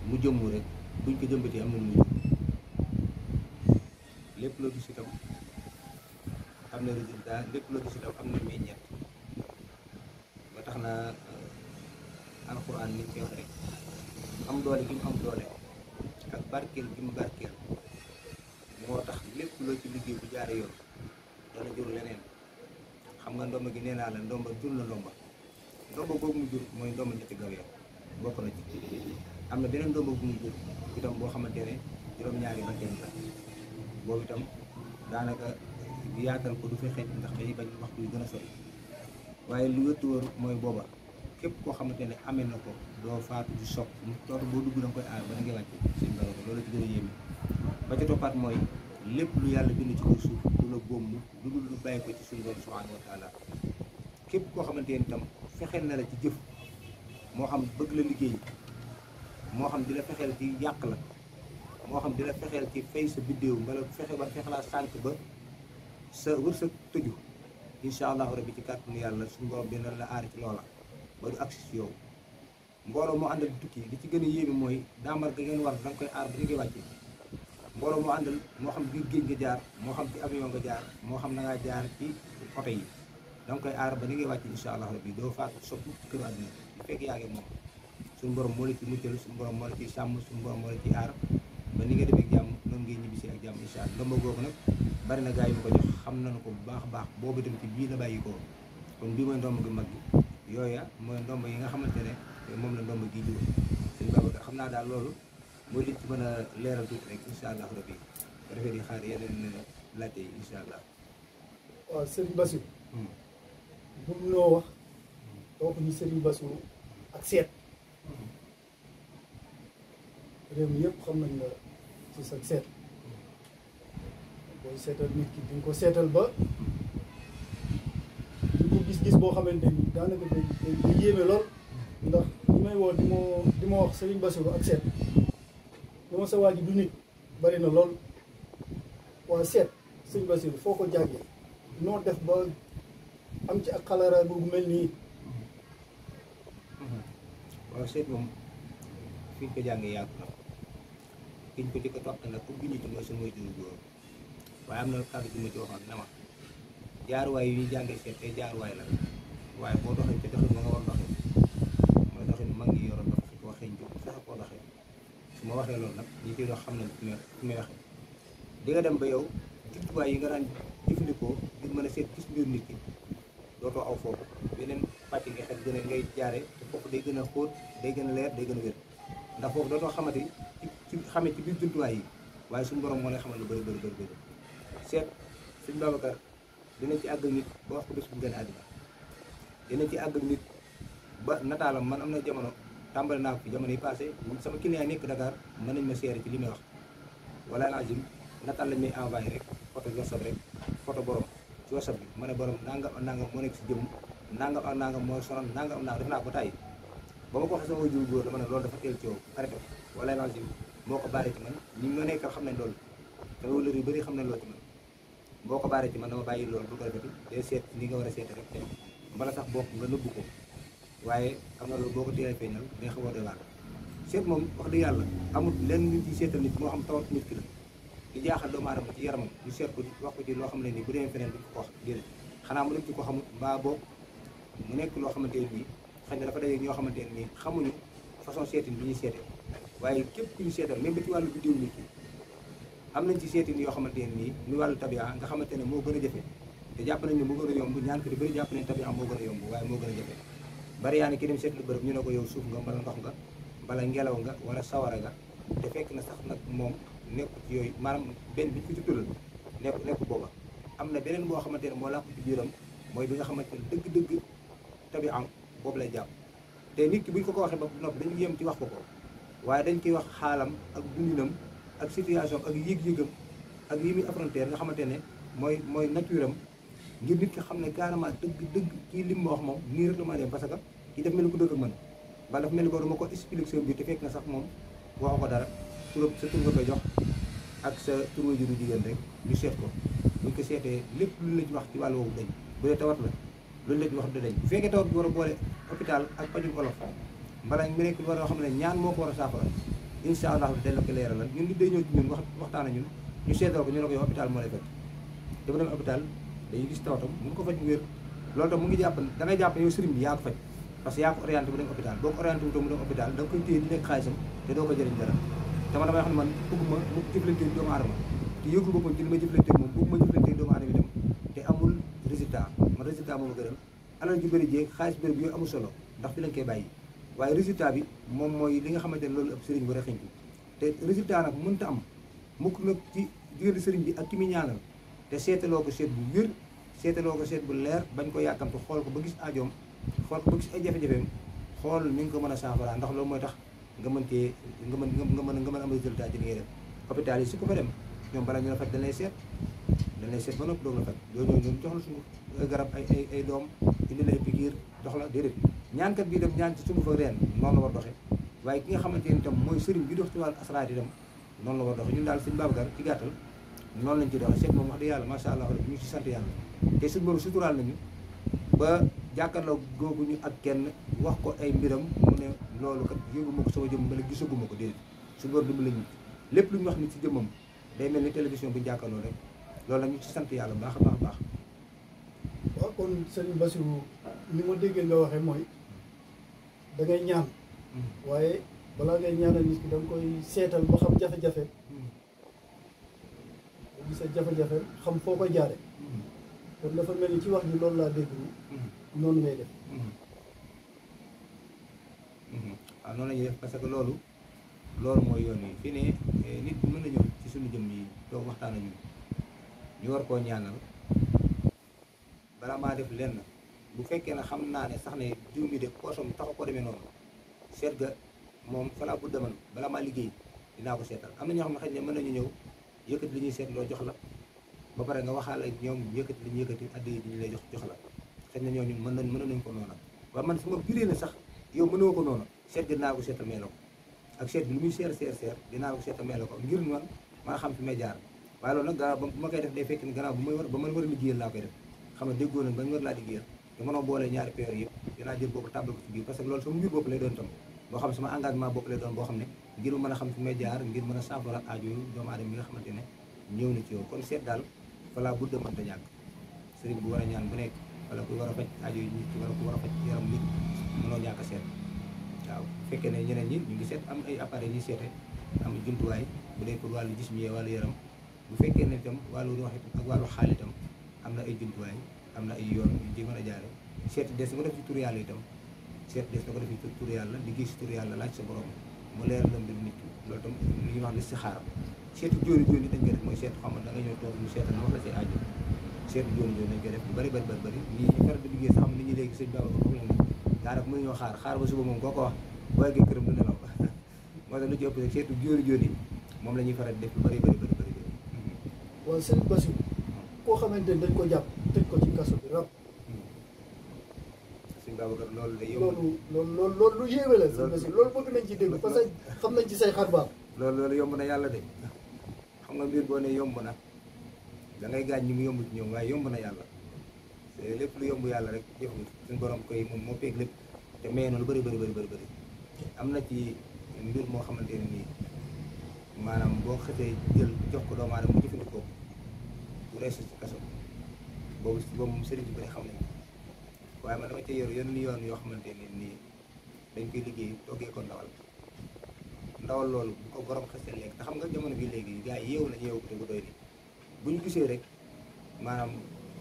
mu jëmmu rek buñ ko jëmbatee am na lu muy jëm lépp loo gis itam am na résultat lépp loo gis itam am na meññeet ba tax na alxuraan ni ñu koy wax rek am doole gi mu am doole ak barkeel gi mu barkeel moo tax lépp loo ci liggéey bu jaare yoon dana jur leneen xam nga ndomba gi nee naa la ndomba jur na ndomba boobu mu jur mooy ndomba ñetti gaw ya bokk na ci am na beneen ndomba bu mu jur itam boo xamante ne juróom-ñaari bakkan la boobu itam daanaka yaatal ko du fi xeej ndax day bañ waxtu yu gën a sori waaye lu wëttu wër mooy booba képp koo xamante ne amee na ko doo faatu di sopp tootu boo dugg da nga koy aar ba da ngay wàcc seen barab loolu ci gën a yéeme ba ca toppaat mooy lépp lu yàlla bind ci kaw suuf du la góom lu dul lu bàyyi ko ci suñu borom subhanahu wa taala képp koo xamante ne itam fexeel na la ci jëf moo xam bëgg la liggéey moo xam di la fexeel ci yàq la moo xam di la fexeel ci fay sa biddéew mbala fexe laa sànq ba sa wërsëg tëju incha allahu rabbi ci kàttanu yàlla suñu borom dina la aar ci loola ba du agsi ci yow mbooloo moo àndal tukki li ci gën a yéeme mooy daamar ga ngeen war da nga koy aar ba di ngay wàcce mbooloo moo àndal moo xam biir géej nga jaar moo xam ci avion nga jaar moo xam na ngaa jaar ci oto yi da nga koy aar ba di ngay wàcce incha allahu rabbi doo faatu soppi ci këru àdduna bu fekk yaa ngi moom suñu borom moo la ci muccal suñu borom moo la ciy sàmm suñu borom moo la ciy aar ba ni nga demee ak jàmm noonu ngay ñibbisi ak jàmm incha allah ndomba googu nag bari na gaa yi mu ko jox xam nañu ko bu baax a baax boobu dem ci bii la bàyyi ko kon bii mooy ndomba gi mag gi yooya mooy ndomba yi nga xamante ne moom la ndomba gi jiw sëñ Babacar xam naa daal loolu mooy liñ ci mën a leeral tuuti rek incha allah rabbi ba defee di xaar yeneen laajte yi incha allah. waaw Serigne Bassirou. bu mu noo wax waxuñu Serigne Bassirou ak seet. réew mi yëpp xam nañ la ci sa seet booy seetal nit ki di nga ko seetal ba di ko gis-gis boo xamante ni daanaka day yéeme lool ndax li may woo di ma wax Serigne Bassirou ak seet li ma sa waa ji du nit bari na lool waa seet Serigne Bassirou foo ko jàngee noo def ba am ci ak xalaat bu mel nii. waaw seet moom fi ñu ko jàngee yàgg na ki ñu ko jëkk a topp nag pour bi ñu ci mooy sa mooy juru góor waaye am na kàddu gi ma ci waxoon ne ma jaaruwaay yi ñuy jàngee seet tey jaaruwaay la waaye boo doxee te doxin ma nga war doxee mooy doxin mag ñi yoroon dox fi ko waxee njub fexe koo doxee su ma waxee loolu nag ñi ciy dox xam nañ fi may waxee di nga dem ba yow jumtuwaay yi nga daan jëfandikoo ngir mën a seet gis mbir nit ki dootoo aw foofu beneen pàcc nga xel gën a ngay jaare te foofu day gën a xóot day gën a leer day gën a wér ndax foofu dootoo xamante ci xamee ci biir jumtuwaay yi waaye suñu borom moo lay xamal lu bëri bëri seet suñu Babacar dinañ ci àgg nit ba wax ko bés bu gën a àddina dinañ ci àgg nit ba nataalam man am na jamono tàmbali naa ko fi jamono yi passé sama client nekk Dakar mën nañ ma seere ci li may wax wala lazim nataal lañ may envoyé rek photo WhatsApp rek photo borom ci WhatsApp bi ma ne borom nangam ak nangam moo nekk si jëm nangam ak nangam mooy sonal nangam ak nangam def naa ko tàyyi ba ma ko waxee sama wajur góor dama ne loolu dafa teel ci yow arrêté wala lazim moo ko baaree ci man ñi ma nekkal xam nañ loolu te wala yu bëri xam nañ loolu ci man boo ko baaree ci man dama bàyyi loolu bu ko defati day seet ni nga war a seete rek te mbala sax bokk nga nëbbu ko waaye am na loolu boo ko teelee feeñal day xaw a doy waar seet moom wax dëgg yàlla amul lenn nit yi seetal nit moo xam tawat nit ki la di jaaxal doomu aadama ci yaramam ñu seet ko wax ko ci loo xam ne nii bu demee feneen duñ ko wax déedéet xanaa mu dem ci ko xamul mbaa boog mu nekk loo xamante ne nii xëy na dafa daje ñoo xamante ne nii xamuñu façon seetin bi ñuy seete waaye képp ku ñu seetal même ba ci wàllu biddiw nit ki am nañ ci seetin yoo xamante ne nii muy wàllu tabia nga xamante ne moo gën a jafe te jàpp nañ ne moo gën a yomb ñaan ko di bëri jàpp nañ tabia moo gën a yomb waaye moo gën a jafe bari yaa ne ki dem seetlu bërëb ñu ne ko yow suuf nga mbala ndox nga mbala ngelaw nga wala sawara nga te fekk na sax nag moom nekku ci yooyu maanaam benn bi ko ci tuddal nekku booba am na beneen boo xamante ne moo làqu ci biiram mooy bi nga xamante ne dëgg-dëgg tabi am boobu lay jàpp te nit ki bu ñu ko waxee ba noppi dañu yem ci wax ko waaye dañ koy wax xaalam ak dundinam ak situation ak yëg-yëgam ak yi muy affronter nga xamante ne mooy nature am ngir nit ki xam ne carrément dëgg kii lim ma wax moom nii rek la ma dem parce que kii daf mel ni ku dëkk ak man ba daf mel ni boobu dama ko expliqué sa biir te fekk na sax moom waxoo ko dara sa tur nga koy jox ak sa tur wa juru jigéen rek ñu seet ko buñ ko seetee lépp lu la ci wax ci wàllu woowu dañ bu dee tawat la loolu la ci wax da dañ bu fekkee tawat bi war a boole hôpital ak pajum olof mbala mu nekk war a xam ne ñaan moo ko war a saafara incha allah dañ la ko leeralal ñun nit day ñëw ci ñun waxtaan ak ñun ñu seetal ko ñu ne ko yow hôpital moo lay fekk te bu dem hôpital dañuy gis tawatam mun ko faj mu wér loolu tam mu ngi jàpp da ngay jàpp yow sëriñ bi yaa ko faj parce que yaa ko orienté bu dem hôpital boo ko orienté mu dem hôpital da nga koy téye di lekk xaalisam te doo ko jëriñ dara te man damay wax ne man bëgguma mu jëflanteeg doomu aadama te yëgul boppam ci li may jëflanteeg moom bëgguma jëflanteeg doomu aadama itam te amul résultat man résultat moom a gënal alal ju bëri jéeg xaalis bëri bi yooyu amul solo ndax fi lañ koy bàyyi waaye résultat bi moom mooy li nga xamante ne loolu ëpp sëriñ bu rexeñtu te résultat nag mënta am mukk nag ci diggante sëriñ bi ak ki muy ñaanal te seetaloo ko seet bu wér seetaloo ko seet bu leer bañ ko yàkkamtu xool ko ba gis aajoom xool ko ba gis ay jafe-jafeem xool ni nga ko mën a saafara ndax loolu mooy tax nga mën cee nga mën am résultat ci li ngay def hôpital yi su ko fa dem ñoom bala ñu la faj dañ lay seet ba noppi doog la faj doo ñëw ñoom jox la suñu garab ay doom indi la ay piqûre jox la déedéet ñaankat bi dem ñaan ci sunguf ak reen noonu la war doxe waaye ki nga xamante ni itam mooy sëriñ bi dox ci wàllu asraar itam noonu la war doxe ñun daal sëñ Babacar ci gàttal noonu lañ ci doxe seet moom wax dëgg yàlla macha allah ñu ci sant yàlla te suñu borom suturaal nañu ba jàkkaarloo googuñu ak kenn wax ko ay mbiram mu ne loolu kat yëguma ko sama jëmm bala gisaguma ko déedéet suñu borom dimbali ñu lépp lu ñu wax ni ci jëmmam day mel ni télévision bu ñu jàkkaarloo rek loolu nag ñu ci sant yàlla baax a baax a baax. waaw kon Serigne Bassirou ni ma déggee nga waxee mooy da ngay ñaan waaye balaa ngay ñaanal nit ki da nga koy seetal ba xam jafe-jafe ba gis sa jafe-jafe xam foo koy jaare kon dafa mel ni ci wax ji loolu laa dégg ni noonu ngay def waaw noonu la ñuy def parce que loolu mooy yoon yi fii ne nit mën na ñëw ci suñu jëm yi toog waxtaan ak ñun ñu war koo ñaanal bala maa def lenn bu fekkee ne xam naa ne sax ne jiw mi de poosam taxu ko demee noonu seet ga moom falaa bu demal bala maa liggéey dinaa ko seetal am na ñoo xam ne xëy na mën nañu ñëw yëkkati li ñuy seet loo jox la ba pare nga waxaale ak ñoom yëkkati li ñuy yëkkati addi yi ñu lay jox la xëy na ñooñu mën nañ ko noonu waaye man su ma biree ne sax yow mënoo ko noonu seet ga dinaa ko seetal mee la ko ak seet bi lu muy seer dinaa ko seetal mee la ko ngir man maa xam fi may jaar waaye loolu nag gannaaw ba ma koy def day fekk ni gannaaw ba ma war a liggéeyal laa koy def xam nga déggoo nañ ba ñu war laa liggéeyal te mënoo boole ñaari période yëpp dinaa jël boobu tàmbal ko ci biir parce que loolu sama mbir bopp lay doon tam boo xam ne sama engagement bopp lay doon boo xam ne ngir mën a xam fi may jaar ngir mën a saafara aajo doomu aadama yi nga xamante ne ñëw na ci yow kon seet daal falaa budda mënta ñàkk sëriñ bu war a ñaan bu nekk wala ku war a faj aajo yi nit wala ku war a faj yaram nit mënoo ñàkk a seet waaw bu fekkee ne ñeneen ñi ñu ngi seet am ay appareils yi seete am jumtuwaay bu dee pour wàllu gis mi wàllu yaram bu fekkee ne itam wàllu wax ak wàllu xaal itam am na ay jumtuwaay am na ay yoon yu ci mën a jaare seet des na ko def ci tur yàlla itam seet des na ko def ci tur yàlla liggéey si tur yàlla laaj sa borom mu leer la mbir nit ki loolu itam li ñuy wax li si xaaram seetu jóoni jóoni dañ koy def mooy seetu xam da nga ñëw toog ñu seetal wax la say aajo seetu jóoni jóoni dañ koy def lu bari nii ñu faral di liggéey sax xam nit ñi léegi sëñ Baba ko foofu la ne daanaka mënuñoo xaar ba suba moom koo ko wax boo eggee këram du nelaw moo tax lu ci ëpp rek seetu jóoni jóoni moom la ñuy faral di def lu bari waaw Serigne Bassirou koo xamante ne dañ ko jàpp tëj ko ci kaso bi rab sëñ Babacar loolu day loolu lu yéeme la Serigne Bassirou loolu bëgg nañ ci dégg parce que xam nañ ci say xar baax loolu yomb na yàlla de xam nga mbir boo ne yomb na da ngay gaañ ñi mu yomb ci ñoom waaye yomb na yàlla te lépp lu yomb yàlla rek jëf suñu borom koy moom moo peeg lépp te may na lu bëri am na ci mbir moo xamante ne nii maanaam boo xëtee jël jox ko doomu aadama mu jëfandikoo bu rees ci kaso boobu moom sëriñ bi bëri xam nañ waaye man dama ci yor yoon yoo xamante ne nii dañ koy liggéey toggee ko ndawal loolu bu ko borom xasee lekk te xam nga jamono bi léegi gars yi yeewu nañu yeewu ko te bu doy ni bu ñu gisee rek maanaam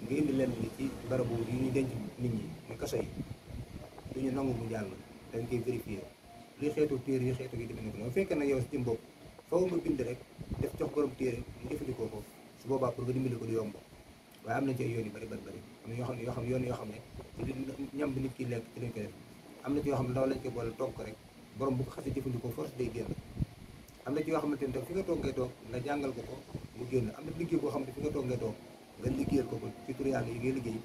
nga indi leen li ci barabu yi ñuy denc nit ñi muy kaso yi du ñu nangu mu jàll dañ koy vérifier luy xeetu téere yi xeetu gi demee ko noonu fekkee na yow si jëm bopp foofu nga bind rek def jox borom téere mu jëfandikoo ko su boobaa pour nga dimbali ko du yomb waaye am nañ ci ay yoon yu bari am na yoon yoo xam ne ci ñam bi nit ki lekk ci lañ koy def am na ci yoo xam ne ndaw lañ koy boole togg ko rek borom bu ko xasee jëfandikoo force day génn am na ci yoo xamante ne tam fi nga toog ngay toog nga jàngal ko mu génn am na liggéey boo xam ne fi nga toog ngay toog nga liggéeyal ko ci tur yàlla yi ngay liggéey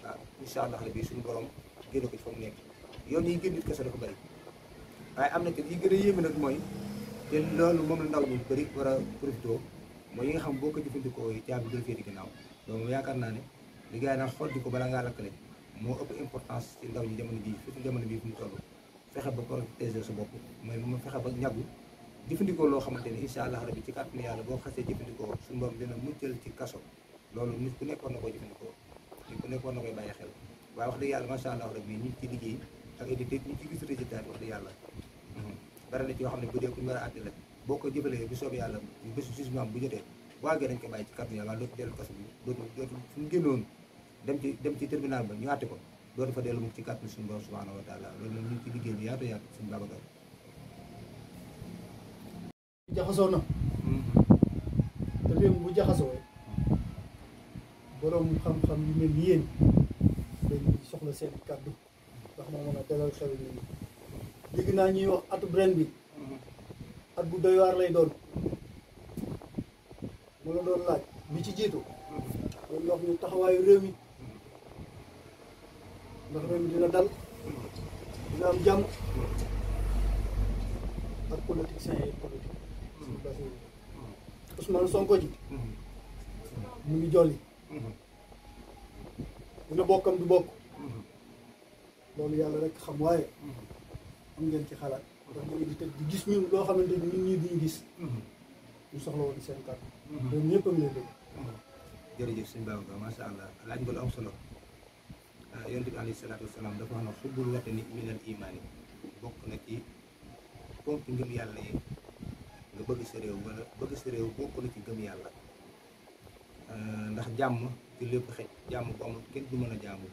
waaw incha allah bi suñu borom génn ko ci fa mu nekk yoon yi génn nit kese dafa bari waaye am na ci yi gën a yéeme nag mooy te loolu moom la ndaw ñu bëri war a profité mooy yi nga xam boo ko jëfandikoo yi caabi dina féeti ginnaaw donc yaakaar naa ne li gars yi naan xool di ko balaa ngaa lakkale moo ëpp importance ci ndaw ñi jamono bii surtout jamono bii fu mu toll fexe ba protéger sa bopp mooy mu fexe ba ñàggu jëfandikoo loo xamante ne incha allah rabbi ci kàttanu yàlla boo xasee jëfandikoo suñu borom dina muccal ci kaso loolu nit ku nekkoon na koy jëfandikoo nit ku nekkoon na koy bàyyi xel waaye wax dëgg yàlla macha allah rabbi ñu ngi ci liggéey ak édité ñu ci gis résultat bi wax dëgg yàlla bari na ci yoo xam ne bu dee ku ñu war a àtte la boo ko jëfalee bu soobee yàlla bésu jugement bu jotee waagee dañ ko bàyyi ci kàttanu yàlla dootu dellu kaso bi dootu fu mu génnoon dem ci tribunal ba ñu àtte ko dootu fa dellu mukk ci kàttanu suñu borom subhanahu wa taala loolu nag ñu ngi ci liggéey bi yaatu yaatu suñu Babacar jaxasoo na te réew bu jaxasoo boroom xam-xam yu mel ni yéen dañ soxla seen kàddu ndax moo mën a dalal xel nit ñi dégg naa ñuy wax atub ren bi at bu doy waar lay doon mu la doon laaj bi ci jiitu loolu wax ñu taxawaayu réew mi ndax réew mi dina dal dina am jàmm ak politiciens yi politique Ousmane Sonko ji mu ngi jolli dina bokkam du bokk loolu yàlla rek xam waaye am ngeen ci xalaat ndax ñu ngi di tëj di gis ñun loo xamante ni ñun ñii duñu gis ñu soxla woon seen kàddu loolu ñëpp a ngi leen dégg jërëjëf sëñ Babacar macha allah laaj nga lu am solo yonent bi alayhi salaatu wasalaam dafa wax ne xubbul watani minal imaan yi bokk na ci ponk ngëm yàlla yi nga bëgg sa réew wala bëgg sa réew bokk na ci gëm yàlla ndax jàmm ci lépp xëj jàmm bu amul kenn du mën a jaamu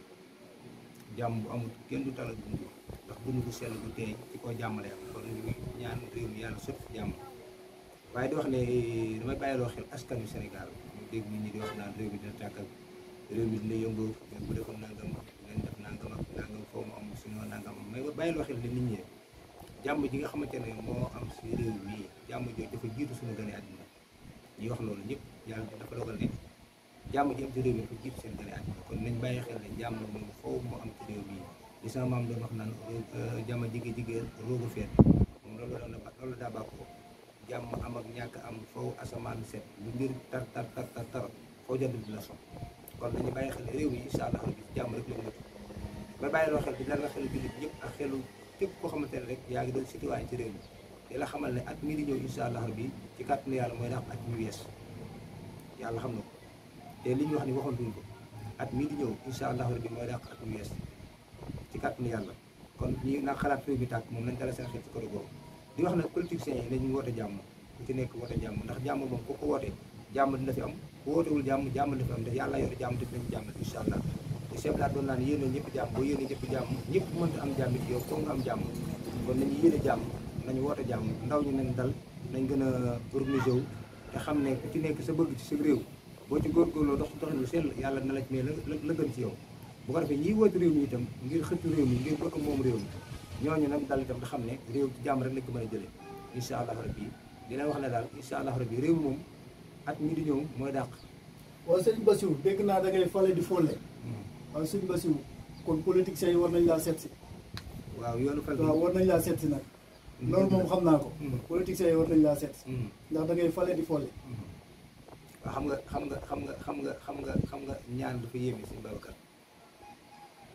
jàmm bu amul kenn du tala dund ndax dund bu sell bu teey ci koo jàmmale am kon ñu ngi ñaan réew mi yàlla sotti fi jàmm waaye di wax ne damay bàyyiloo xel askanu Sénégal ñu dégg nit ñi di wax naan réew mi dina tàkkal réew mi dina yëngoo ñun bu defoon nangam leen def nangam ak nangam foo mu am sinon nangam am mais bàyyiloo xel ne nit ñi jàmm ji nga xamante ne moo am si réew mi jàmm jooju dafa jiitu suñu gane àdduna ñuy wax loolu ñëpp yàlla dafa dogal ne jàmm ji am ci réew mi dafa jiitu seen gane àdduna kon nañ bàyyi xel ne jàmm moom foofu moo am ci réew mi li sama maam doon wax naan jàmm jigéen roogu feet moom loolu daa bàkk ko jàmm am ak ñàkk am foofu asamaan set lu mbir tar foo jant dina so kon nañu bàyyi xel ne réew mi incha allah rabbi jàmm rek la ñu ba bàyyi loo xel bi dal nga xelu jullit ñëpp ak xelu képp koo xamante ne rek yaa ngi doon citoyen ci réew mi di la xamal ne at mii di ñëw incha allah rabbi ci kàttanu yàlla mooy ndax at mi wees yàlla xam na ko te li ñu wax ni waxoon duñ ko at mii di ñëw incha allah rabbi mooy ndax at mi wees ci kàttanu yàlla kon ñi nag xalaat réew mi tàkk moom nañ dala seen xel ci côté boobu di wax nag politiciens yi nañu woote jàmm ku ci nekk woote jàmm ndax jàmm moom ku ko woote jàmm dina fi am ku wootewul jàmm dina fi am ndax yàlla yor jàmm te dinañ jàmm incha allah te chef laa doon naan yéene ñëpp jàmm boo yéene ñëpp jàmm ñëpp mënta am jàmm ci yow foog nga am jàmm kon nañu yéene jàmm nañu woote jàmm ndaw ñu nañ dal nañ gën a organisé wu te xam ne ku ci nekk sa bëgg ci sa réew boo ci góorgóorloo dox lu sell yàlla na la mais la gën ci yow bu ko defee ñiy woote réew mi itam ngir xëccu réew mi ngir bëgg moom réew mi ñooñu nag dal itam te xam ne réew ci jàmm rek lañ ko mën a jëlee incha allah rabbi dina wax ne daal incha allah rabbi réew mi moom at mi di ñëw mooy dàq waaw sëñ Bassirou dégg naa da ngay fale di folle waaw sëñ Bassirou kon politiciens yi war nañ laa seet si waaw yoonu fal waaw war nañ laa seet si nag loolu moom xam naa ko politiciens yi war nañ laa seet si ndax da ngay fale di folle waaw xam nga ñaan dafa yéeme suñu Babacar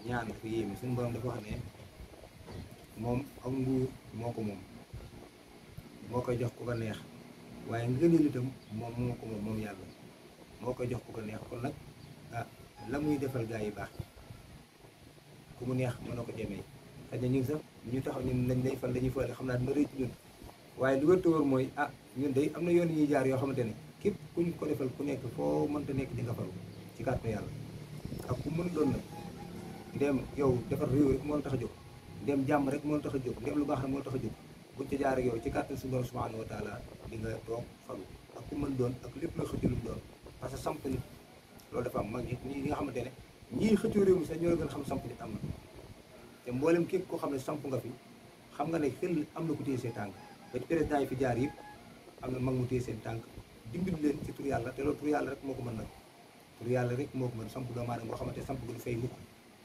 ñaan dafa yéeme suñu borom dafa wax ne moom ak nguur moo ko moom moo koy jox ku ko neex waaye ngëneel itam moom moo ko moom yàlla moo koy jox ku ko neex kon nag ah la muy defal gaa yi baax ku mu neex mën na ko demee xëy na ñun sax ñu taxaw ñun lañ lay fal dañuy fal xam naa dina rëy ci ñun waaye lu wër te wër mooy ah ñun day am na yoon ñuy jaar yoo xamante ne képp kuñ ko defal ku nekk foo mënta nekk di nga faru ci kàttan yàlla ak ku mën doon nag ndéem yow defar réew rek moo la tax a jóg ndéem jàmm rek moo la tax a jóg ndéem lu baax rek moo la tax a jóg buñ ca jaar ak yow ci kàttan suñu borom subhanahu wa taala di nga toog faru ak ku mën doon ak lépp la xëccu lu mu doon parce que samp nit loolu dafa am mag ñi nga xamante ne ñii xëccoo réew mi sax ñoo la gën xam samp nit am na te mboolem képp koo xam ne samp nga fi xam nga ne xel am na ku téye seen tànk ba ci président yi fi jaar yëpp am na mag mu téye seen tànk dimbali leen ci tur yàlla te loolu tur yàlla rek moo ko mën nag tur yàlla rek moo ko mën samp doomu aadama boo xamante samp gu du fay mukk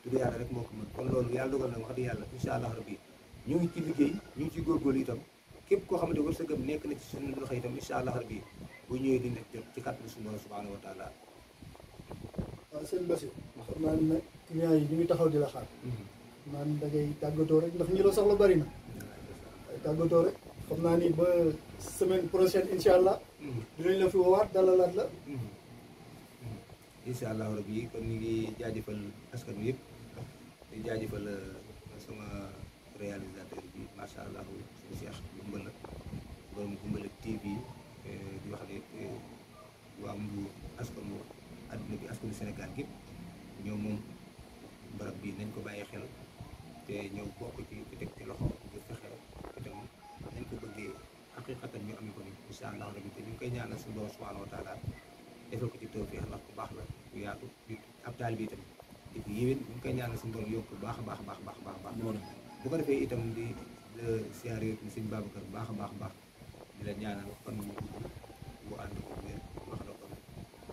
tur yàlla rek moo ko mën kon loolu yàlla dogal na wax dëgg yàlla incha allah rabbi ñu ngi ci liggéey ñu ngi ci góorgóorlu itam képp koo xamante wërsëgam nekk na ci suñu loxo itam incha allah rabbi bu ñëwee dina jot ci kàttanu suñu borom subhanahu wa taala waaw sëñ Bassirou xam naa ne nag clients yi ñu ngi taxaw di la xaar naan da ngay tàggatoo rek ndax ñi la soxla bari na ay tàggatoo rek xam naa ni ba semaine prochaine incha allah. dinañ la fi woowaat dalalaat la. incha allahu rabi kon ñu ngi jaajëfal askan wi yëpp di jaajëfal sama réalisateur bi macha allah suñu Cheikh Goumbala borom Goumbala TV di wax ne waa Mbour askanu adduna bi askanu Sénégal gépp ñoom moom barab bi nañ ko bàyyi xel te ñëw bokk ci teg ci loxo ngir fexe itam nañ ko bëggee xaqiqatan ñu amee ko ni incha allahu rabi te ñu ngi koy ñaanal suñu borom subhanahu wa taala defal ko ci tawfiix ndax bu baax la bu yaatu ab taal bi itam di ko yéwén ñu ngi koy ñaanal suñu borom yokk bu baax a baax a baax baax baax bu ko defee itam di siyaare sëñ Babacar bu baax a baax baax di la ñaanal fan mu gudd bu ànd ko wér wax na kon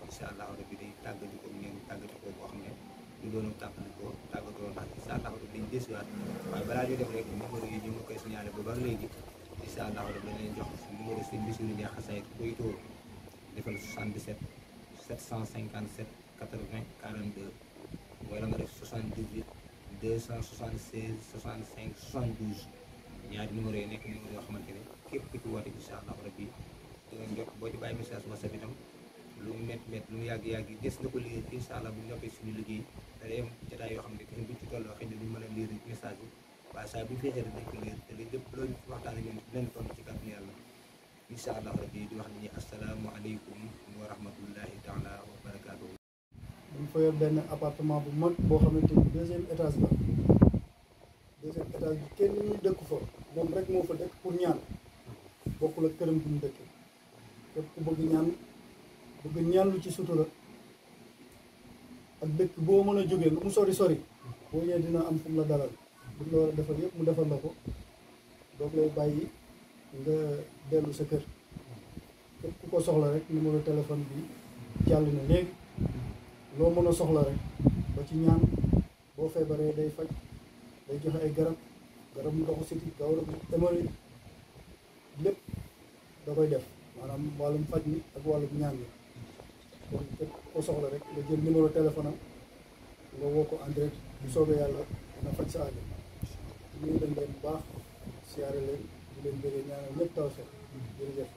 incha allahu rabi day tàggati ko ngeen tàggati ko boo xam ne ñu doon tàggatoo ndax incha allahu rabi dañ desiwaat waaye balaa ñu def rek numéro yi ñu ngi koy signalé ba léegi incha allahu rabi dañ leen jox numéro sëñ Bassirou Ndiaye xasaayid koy tóor defal 77 757 80 42 wala nga def 78 276 65 72 ñaari numéro yi nekk numéro yoo xamante ne képp ku ci woote incha allahu rabbi dinañ jot boo ci bàyyi message WhatsApp itam lu mu métti lu mu yàgg-yàgg des nga ko liggéey incha allah bu ñu noppee suñu liggéey da day am jotaay yoo xam ne buñ ci tolloo xëy na duñ mën a lire message bi waaye saa bu ñu fexee dañ ko lire te lépp loolu waxtaane ñun dinañ toll ci kàddu yàlla incha allah rabbi di wax nit ñi asalaamaaleykum wa rahmatullahi taala wa barakaatuhu. dañ fa yor benn appartement bu mag boo xamante ni deuxième étage la deuxième étage bi kenn ñu dëkk fa moom rek moo fa dëkk pour ñaan bokkul ak këram bu ñu dëkkee képp ku bëgg ñaan lu ci sutura ak dëkk boo mën a jógee lu mu sori sori boo ñëwee dina am fu mu la dalal bu la war a defal yëpp mu defal la ko doog lay bàyyi nga dellu sa kër képp ku ko soxla rek numéro téléphone bi jàll na léegi loo mën a soxla rek ba ci ñaan boo feebaree day faj day joxe ay garab ndoxu siti garab hémorroïde lépp da koy def maanaam wàllum faj mi ak wàllum ñaan mi kon képp ku ko soxla rek nga jël numéro téléphone am nga woo ko en direct bu soobee yàlla dina faj sa aajo ñu dañ leen bu baax siyaare leen di leen bëggee ñaanal ñëpp taw sax jërëjëf